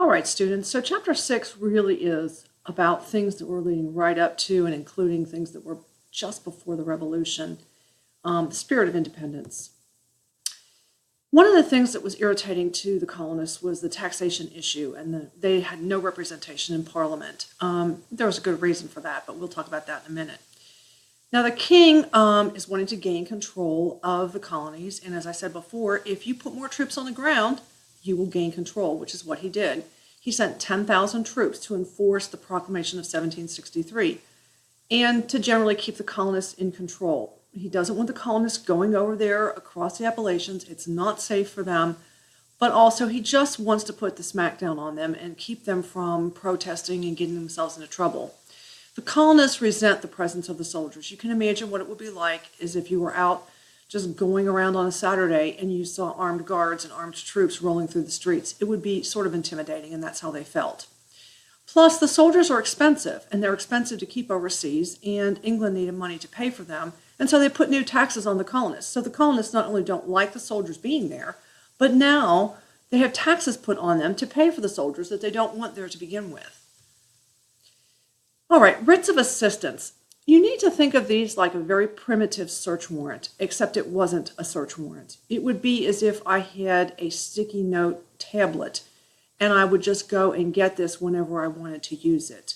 All right, students, so chapter 6 really is about things that were leading right up to and including things that were just before the Revolution, the spirit of independence. One of the things that was irritating to the colonists was the taxation issue, and they had no representation in Parliament. There was a good reason for that, but we'll talk about that in a minute. Now, the king is wanting to gain control of the colonies, and as I said before, if you put more troops on the ground, you will gain control, which is what he did. He sent 10,000 troops to enforce the Proclamation of 1763 and to generally keep the colonists in control. He doesn't want the colonists going over there across the Appalachians. It's not safe for them. But also, he just wants to put the smackdown on them and keep them from protesting and getting themselves into trouble. The colonists resent the presence of the soldiers. You can imagine what it would be like as if you were out just going around on a Saturday and you saw armed guards and armed troops rolling through the streets. It would be sort of intimidating, and that's how they felt. Plus, the soldiers are expensive, and they're expensive to keep overseas, and England needed money to pay for them, and so they put new taxes on the colonists. So the colonists not only don't like the soldiers being there, but now they have taxes put on them to pay for the soldiers that they don't want there to begin with. All right, writs of assistance. You need to think of these like a very primitive search warrant, except it wasn't a search warrant. It would be as if I had a sticky note tablet and I would just go and get this whenever I wanted to use it.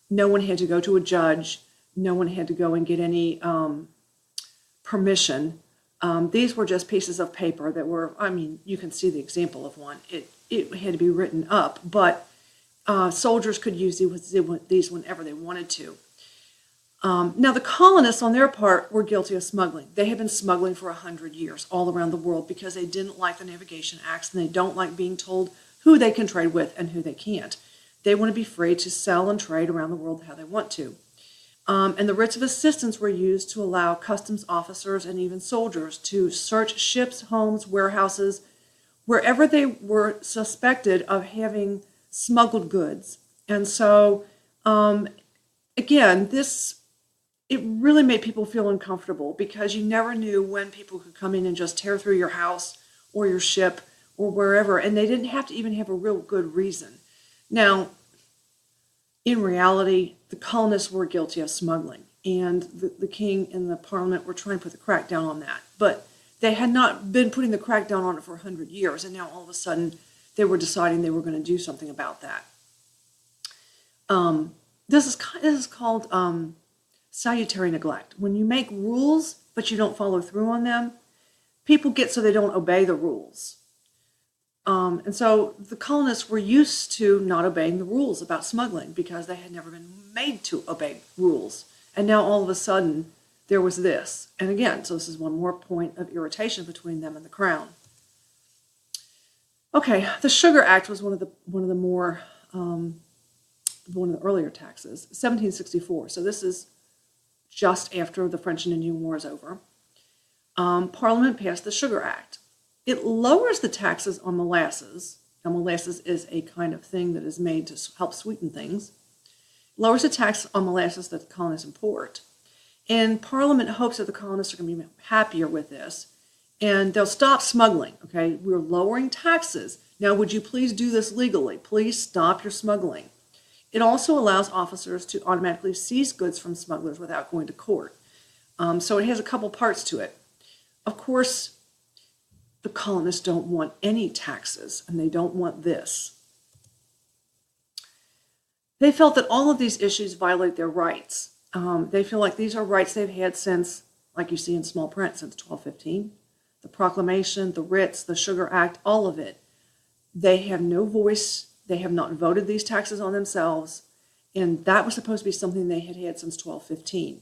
No one had to go to a judge. No one had to go and get any permission. These were just pieces of paper that were, you can see the example of one. It had to be written up, but soldiers could use these whenever they wanted to. Now, the colonists, on their part, were guilty of smuggling. They had been smuggling for 100 years all around the world because they didn't like the Navigation Acts and they don't like being told who they can trade with and who they can't. They want to be free to sell and trade around the world how they want to. And the writs of assistance were used to allow customs officers and even soldiers to search ships, homes, warehouses, wherever they were suspected of having smuggled goods. And so, again, it really made people feel uncomfortable because you never knew when people could come in and just tear through your house or your ship or wherever, and they didn't have to even have a real good reason. Now, in reality, the colonists were guilty of smuggling, and the king and the parliament were trying to put the crackdown on that. But they had not been putting the crackdown on it for 100 years, and now all of a sudden they were deciding they were going to do something about that. This is called salutary neglect. When you make rules, but you don't follow through on them, people get so they don't obey the rules. And so the colonists were used to not obeying the rules about smuggling because they had never been made to obey rules. And now all of a sudden there was this. And again, so this is one more point of irritation between them and the crown. Okay, the Sugar Act was one of the earlier taxes, 1764. So this is just after the French and Indian War is over. Parliament passed the Sugar Act. It lowers the taxes on molasses. Now, molasses is a kind of thing that is made to help sweeten things. It lowers the tax on molasses that the colonists import. And Parliament hopes that the colonists are going to be happier with this, and they'll stop smuggling, okay? We're lowering taxes. Now, would you please do this legally? Please stop your smuggling. It also allows officers to automatically seize goods from smugglers without going to court. So it has a couple parts to it. Of course, the colonists don't want any taxes, and they don't want this. They felt that all of these issues violate their rights. They feel like these are rights they've had since, like you see in small print, since 1215. The Proclamation, the writs, the Sugar Act, all of it. They have no voice. They have not voted these taxes on themselves, and that was supposed to be something they had had since 1215.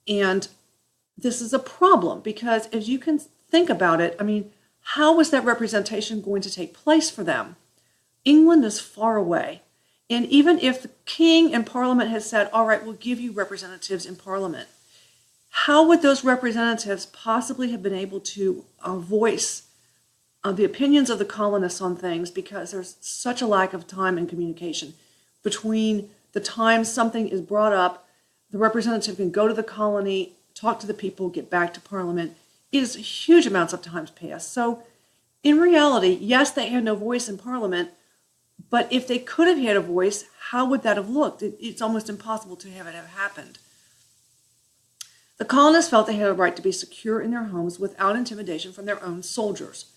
And this is a problem because as you can think about it, how was that representation going to take place for them? England is far away. And even if the king and parliament had said, all right, we'll give you representatives in parliament, how would those representatives possibly have been able to voice the opinions of the colonists on things because there's such a lack of time and communication between the time something is brought up, the representative can go to the colony, talk to the people, get back to parliament. It is huge amounts of time pass. So In reality, yes, they had no voice in Parliament, but if they could have had a voice, how would that have looked? It's almost impossible to have it have happened. The colonists felt they had a right to be secure in their homes without intimidation from their own soldiers.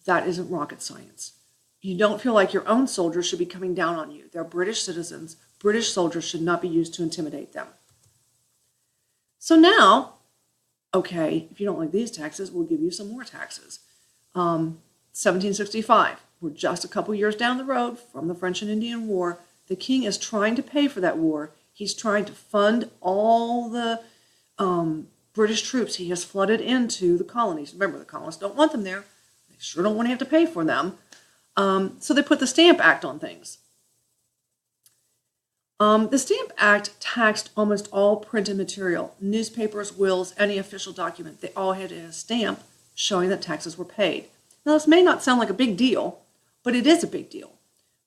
That isn't rocket science. You don't feel like your own soldiers should be coming down on you. They're British citizens. British soldiers should not be used to intimidate them. So now, okay, if you don't like these taxes, we'll give you some more taxes. 1765, we're just a couple years down the road from the French and Indian War. The king is trying to pay for that war. He's trying to fund all the British troops he has flooded into the colonies. Remember, the colonists don't want them there. They sure don't want to have to pay for them. So they put the Stamp Act on things. The Stamp Act taxed almost all printed material, newspapers, wills, any official document. They all had a stamp showing that taxes were paid. Now, this may not sound like a big deal, but it is a big deal.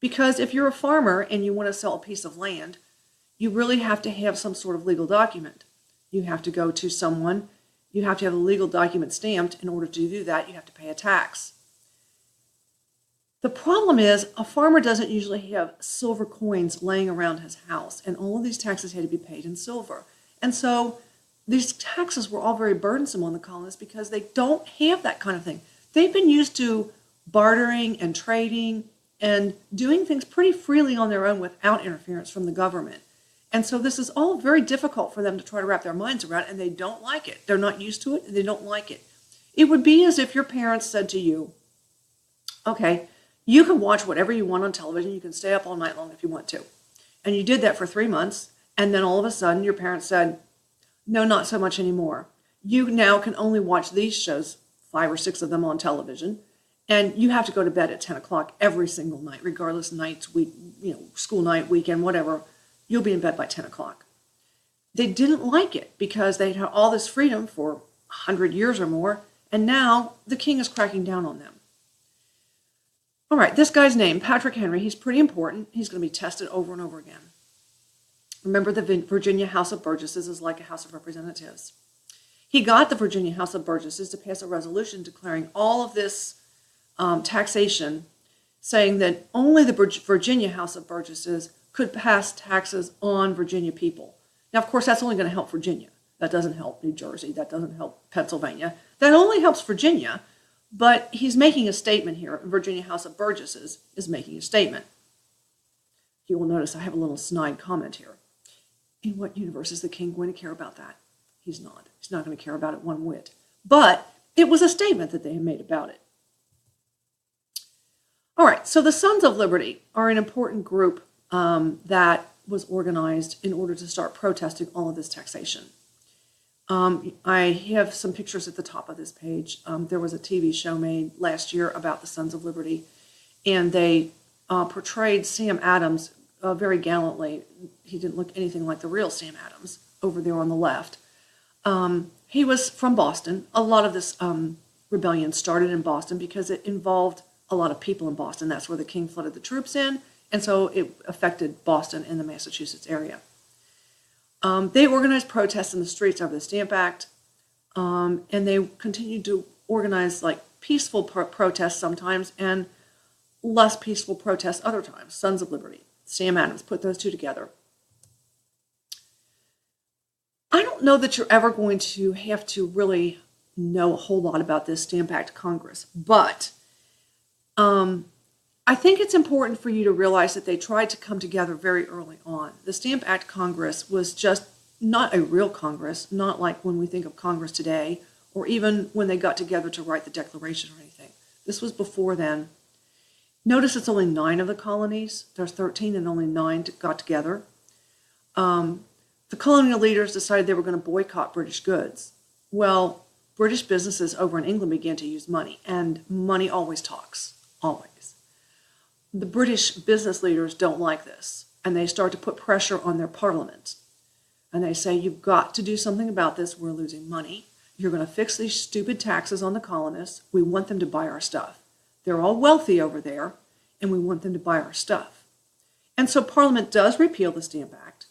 Because if you're a farmer and you want to sell a piece of land, you really have to have some sort of legal document. You have to go to someone. You have to have a legal document stamped. In order to do that, you have to pay a tax. The problem is a farmer doesn't usually have silver coins laying around his house, and all of these taxes had to be paid in silver. And so these taxes were all very burdensome on the colonists because they don't have that kind of thing. They've been used to bartering and trading and doing things pretty freely on their own without interference from the government. And so this is all very difficult for them to try to wrap their minds around, and they don't like it. They're not used to it, and they don't like it. It would be as if your parents said to you, okay, you can watch whatever you want on television. You can stay up all night long if you want to. And you did that for 3 months, and then all of a sudden your parents said, no, not so much anymore. You now can only watch these shows, 5 or 6 of them on television, and you have to go to bed at 10 o'clock every single night, regardless nights, week, school night, weekend, whatever. You'll be in bed by 10 o'clock. They didn't like it because they'd had all this freedom for 100 years or more, and now the king is cracking down on them. All right, this guy's name, Patrick Henry, he's pretty important. He's going to be tested over and over again. Remember, the Virginia House of Burgesses is like a House of Representatives. He got the Virginia House of Burgesses to pass a resolution declaring all of this taxation, saying that only the Virginia House of Burgesses could pass taxes on Virginia people. Now, of course, that's only going to help Virginia. That doesn't help New Jersey. That doesn't help Pennsylvania. That only helps Virginia. But he's making a statement here. Virginia House of Burgesses is making a statement. You will notice I have a little snide comment here. In what universe is the king going to care about that? He's not. He's not going to care about it one whit. But it was a statement that they had made about it. All right, so the Sons of Liberty are an important group that was organized in order to start protesting all of this taxation. I have some pictures at the top of this page. There was a TV show made last year about the Sons of Liberty, and they portrayed Sam Adams very gallantly. He didn't look anything like the real Sam Adams over there on the left. He was from Boston. A lot of this rebellion started in Boston because it involved a lot of people in Boston. That's where the king flooded the troops in, and so it affected Boston and the Massachusetts area. They organized protests in the streets over the Stamp Act, and they continued to organize like peaceful protests sometimes and less peaceful protests other times. Sons of Liberty, Sam Adams, put those two together. I don't know that you're ever going to have to really know a whole lot about this Stamp Act Congress, but I think it's important for you to realize that they tried to come together very early on. The Stamp Act Congress was just not a real Congress, not like when we think of Congress today, or even when they got together to write the Declaration or anything. This was before then. Notice it's only 9 of the colonies. There's 13 and only 9 got together. The colonial leaders decided they were going to boycott British goods. Well, British businesses over in England began to use money, and money always talks, always. The British business leaders don't like this, and they start to put pressure on their parliament. And they say, you've got to do something about this. We're losing money. You're going to fix these stupid taxes on the colonists. We want them to buy our stuff. They're all wealthy over there, and we want them to buy our stuff. And so Parliament does repeal the Stamp Act,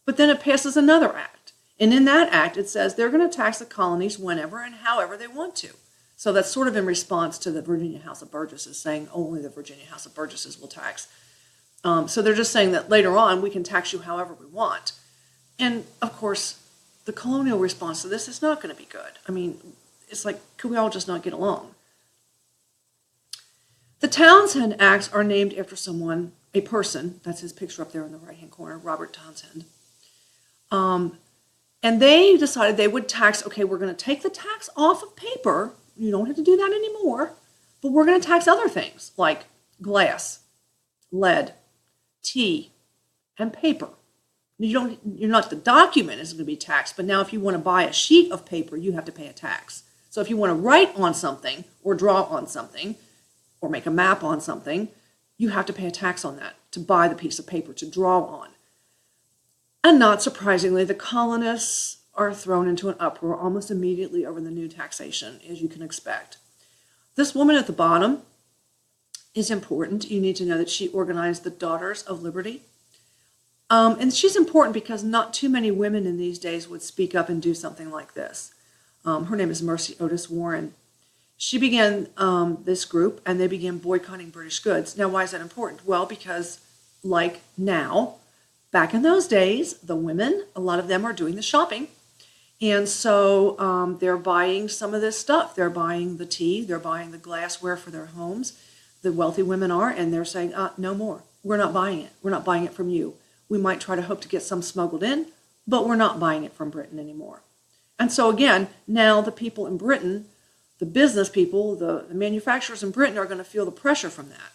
but then it passes another act. And in that act, it says they're going to tax the colonies whenever and however they want to. So that's sort of in response to the Virginia House of Burgesses saying only the Virginia House of Burgesses will tax. So they're just saying that later on we can tax you however we want. And of course, the colonial response to this is not going to be good. I mean, it's like, could we all just not get along? The Townshend Acts are named after someone, a person, that's his picture up there in the right-hand corner, Robert Townshend. And they decided they would tax, okay, we're going to take the tax off of paper. You don't have to do that anymore. But we're going to tax other things like glass, lead, tea, and paper. You're not, the document is going to be taxed, but now if you want to buy a sheet of paper, you have to pay a tax. So if you want to write on something or draw on something or make a map on something, you have to pay a tax on that to buy the piece of paper to draw on. And not surprisingly, the colonists are thrown into an uproar almost immediately over the new taxation, as you can expect. This woman at the bottom is important. You need to know that she organized the Daughters of Liberty. And she's important because not too many women in these days would speak up and do something like this. Her name is Mercy Otis Warren. She began this group, and they began boycotting British goods. Now, why is that important? Well, because like now, back in those days, the women, a lot of them are doing the shopping. And so they're buying some of this stuff. They're buying the tea. They're buying the glassware for their homes. The wealthy women are, and they're saying, no more. We're not buying it. We're not buying it from you. We might try to hope to get some smuggled in, but we're not buying it from Britain anymore. And so again, now the people in Britain, the business people, the manufacturers in Britain are going to feel the pressure from that.